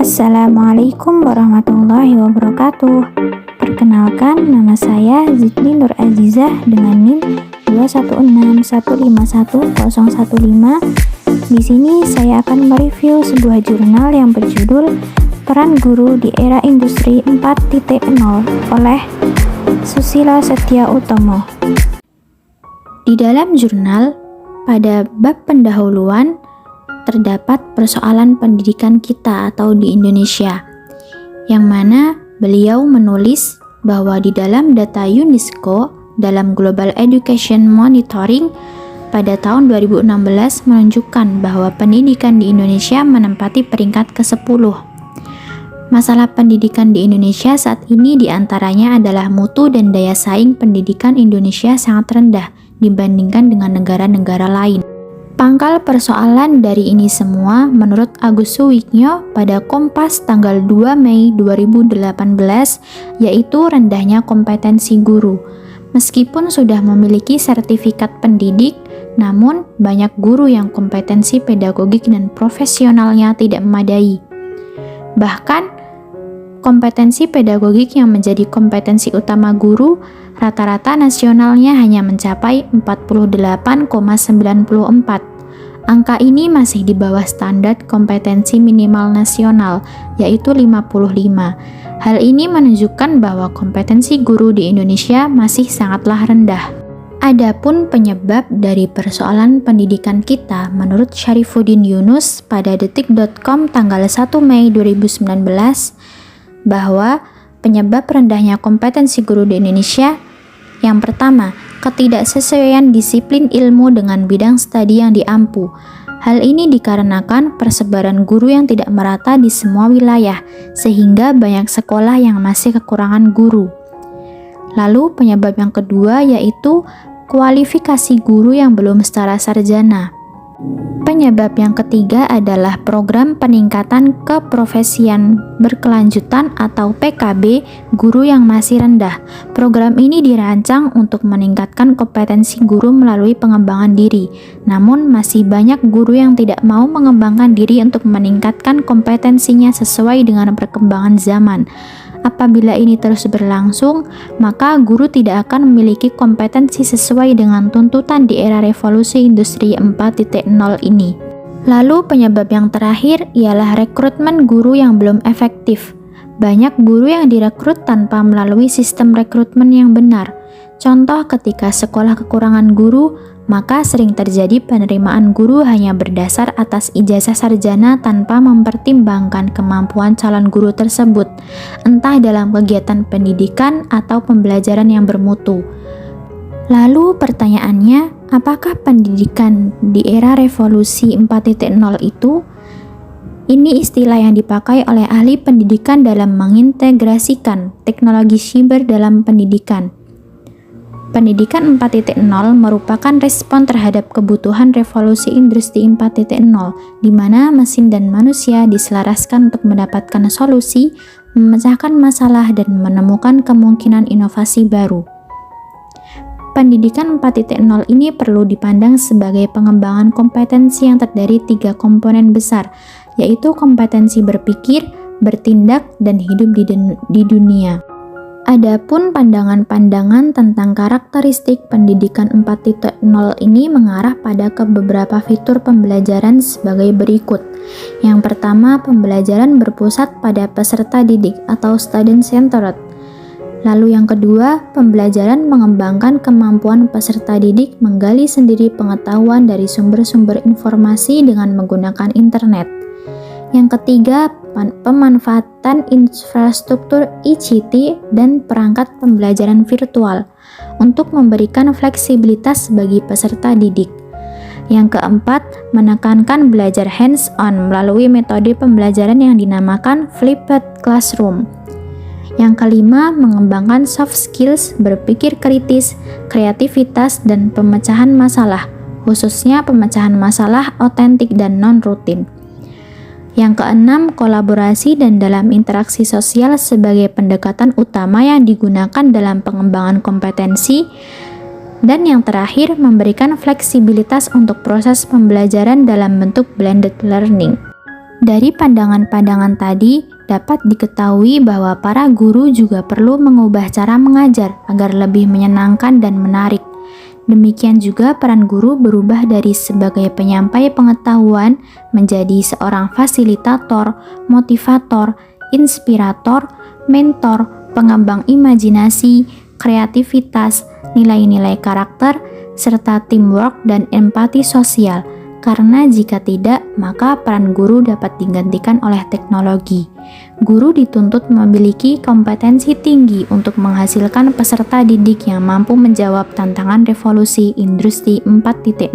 Assalamualaikum warahmatullahi wabarakatuh. Perkenalkan, nama saya Zikri Nur Azizah dengan NIM 216151015. Di sini saya akan mereview sebuah jurnal yang berjudul Peran Guru di Era Industri 4.0 oleh Susilo Setio Utomo. Di dalam jurnal, pada bab pendahuluan, terdapat persoalan pendidikan kita atau di Indonesia, yang mana beliau menulis bahwa di dalam data UNESCO dalam Global Education Monitoring pada tahun 2016 menunjukkan bahwa pendidikan di Indonesia menempati peringkat ke-10. Masalah pendidikan di Indonesia saat ini diantaranya adalah mutu dan daya saing pendidikan Indonesia sangat rendah dibandingkan dengan negara-negara lain. Pangkal persoalan dari ini semua menurut Agus Suwiknyo pada Kompas tanggal 2 Mei 2018 yaitu rendahnya kompetensi guru. Meskipun sudah memiliki sertifikat pendidik, namun banyak guru yang kompetensi pedagogik dan profesionalnya tidak memadai. Bahkan kompetensi pedagogik yang menjadi kompetensi utama guru rata-rata nasionalnya hanya mencapai 48,94. Angka ini masih di bawah standar kompetensi minimal nasional, yaitu 55. Hal ini menunjukkan bahwa kompetensi guru di Indonesia masih sangatlah rendah. Adapun penyebab dari persoalan pendidikan kita menurut Syarifuddin Yunus pada detik.com tanggal 1 Mei 2019 bahwa penyebab rendahnya kompetensi guru di Indonesia yang pertama, ketidaksesuaian disiplin ilmu dengan bidang studi yang diampu. Hal ini dikarenakan persebaran guru yang tidak merata di semua wilayah, sehingga banyak sekolah yang masih kekurangan guru. Lalu penyebab yang kedua yaitu kualifikasi guru yang belum setara sarjana. Penyebab yang ketiga adalah program peningkatan keprofesian berkelanjutan atau PKB guru yang masih rendah. Program ini dirancang untuk meningkatkan kompetensi guru melalui pengembangan diri. Namun masih banyak guru yang tidak mau mengembangkan diri untuk meningkatkan kompetensinya sesuai dengan perkembangan zaman. Apabila ini terus berlangsung, maka guru tidak akan memiliki kompetensi sesuai dengan tuntutan di era revolusi industri 4.0 ini. Lalu penyebab yang terakhir ialah rekrutmen guru yang belum efektif. Banyak guru yang direkrut tanpa melalui sistem rekrutmen yang benar. Contoh ketika sekolah kekurangan guru, maka sering terjadi penerimaan guru hanya berdasar atas ijazah sarjana tanpa mempertimbangkan kemampuan calon guru tersebut, entah dalam kegiatan pendidikan atau pembelajaran yang bermutu. Lalu pertanyaannya, apakah pendidikan di era revolusi 4.0 itu? Ini istilah yang dipakai oleh ahli pendidikan dalam mengintegrasikan teknologi siber dalam pendidikan. Pendidikan 4.0 merupakan respon terhadap kebutuhan revolusi industri 4.0, di mana mesin dan manusia diselaraskan untuk mendapatkan solusi, memecahkan masalah, dan menemukan kemungkinan inovasi baru. Pendidikan 4.0 ini perlu dipandang sebagai pengembangan kompetensi yang terdiri 3 komponen besar, yaitu kompetensi berpikir, bertindak, dan hidup di dunia. Adapun pandangan-pandangan tentang karakteristik pendidikan 4.0 ini mengarah pada ke beberapa fitur pembelajaran sebagai berikut. Yang pertama, pembelajaran berpusat pada peserta didik atau student-centered. Lalu yang kedua, pembelajaran mengembangkan kemampuan peserta didik menggali sendiri pengetahuan dari sumber-sumber informasi dengan menggunakan internet. Yang ketiga, pemanfaatan infrastruktur ICT dan perangkat pembelajaran virtual untuk memberikan fleksibilitas bagi peserta didik. Yang keempat, menekankan belajar hands-on melalui metode pembelajaran yang dinamakan flipped classroom. Yang kelima, mengembangkan soft skills berpikir kritis, kreativitas, dan pemecahan masalah, khususnya pemecahan masalah otentik dan non-rutin. Yang keenam, kolaborasi dan dalam interaksi sosial sebagai pendekatan utama yang digunakan dalam pengembangan kompetensi. Dan yang terakhir, memberikan fleksibilitas untuk proses pembelajaran dalam bentuk blended learning. Dari pandangan-pandangan tadi, dapat diketahui bahwa para guru juga perlu mengubah cara mengajar agar lebih menyenangkan dan menarik. Demikian juga peran guru berubah dari sebagai penyampai pengetahuan menjadi seorang fasilitator, motivator, inspirator, mentor, pengembang imajinasi, kreativitas, nilai-nilai karakter, serta teamwork dan empati sosial. Karena jika tidak, maka peran guru dapat digantikan oleh teknologi. Guru dituntut memiliki kompetensi tinggi untuk menghasilkan peserta didik yang mampu menjawab tantangan revolusi industri 4.0.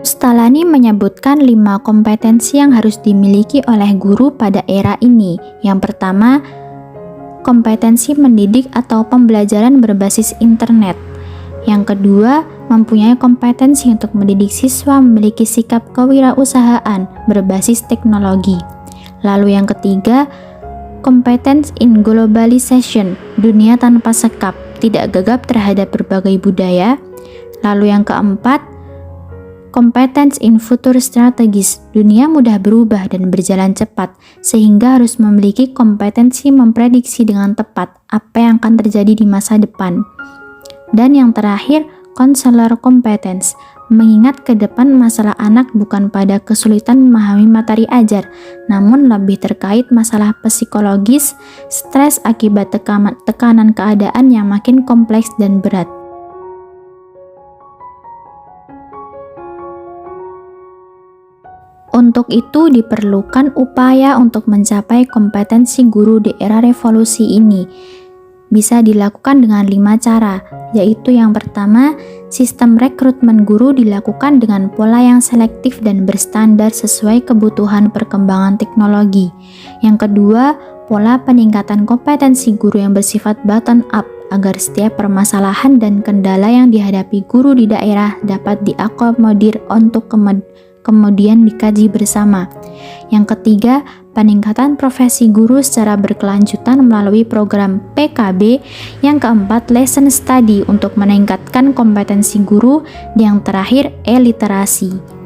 Stalani menyebutkan 5 kompetensi yang harus dimiliki oleh guru pada era ini. Yang pertama, kompetensi mendidik atau pembelajaran berbasis internet. Yang kedua, mempunyai kompetensi untuk mendidik siswa memiliki sikap kewirausahaan berbasis teknologi. Lalu yang ketiga, competence in globalization, dunia tanpa sekap, tidak gagap terhadap berbagai budaya. Lalu yang keempat, competence in future strategies, dunia mudah berubah dan berjalan cepat, sehingga harus memiliki kompetensi memprediksi dengan tepat apa yang akan terjadi di masa depan. Dan yang terakhir, counselor competence, mengingat ke depan masalah anak bukan pada kesulitan memahami materi ajar, namun lebih terkait masalah psikologis, stres akibat tekanan keadaan yang makin kompleks dan berat. Untuk itu diperlukan upaya untuk mencapai kompetensi guru di era revolusi ini. Bisa dilakukan dengan 5 cara, yaitu yang pertama, sistem rekrutmen guru dilakukan dengan pola yang selektif dan berstandar sesuai kebutuhan perkembangan teknologi. Yang kedua, pola peningkatan kompetensi guru yang bersifat bottom up agar setiap permasalahan dan kendala yang dihadapi guru di daerah dapat diakomodir untuk kemudian dikaji bersama. Yang ketiga, peningkatan profesi guru secara berkelanjutan melalui program PKB. Yang keempat, lesson study untuk meningkatkan kompetensi guru. Yang terakhir, e-literasi.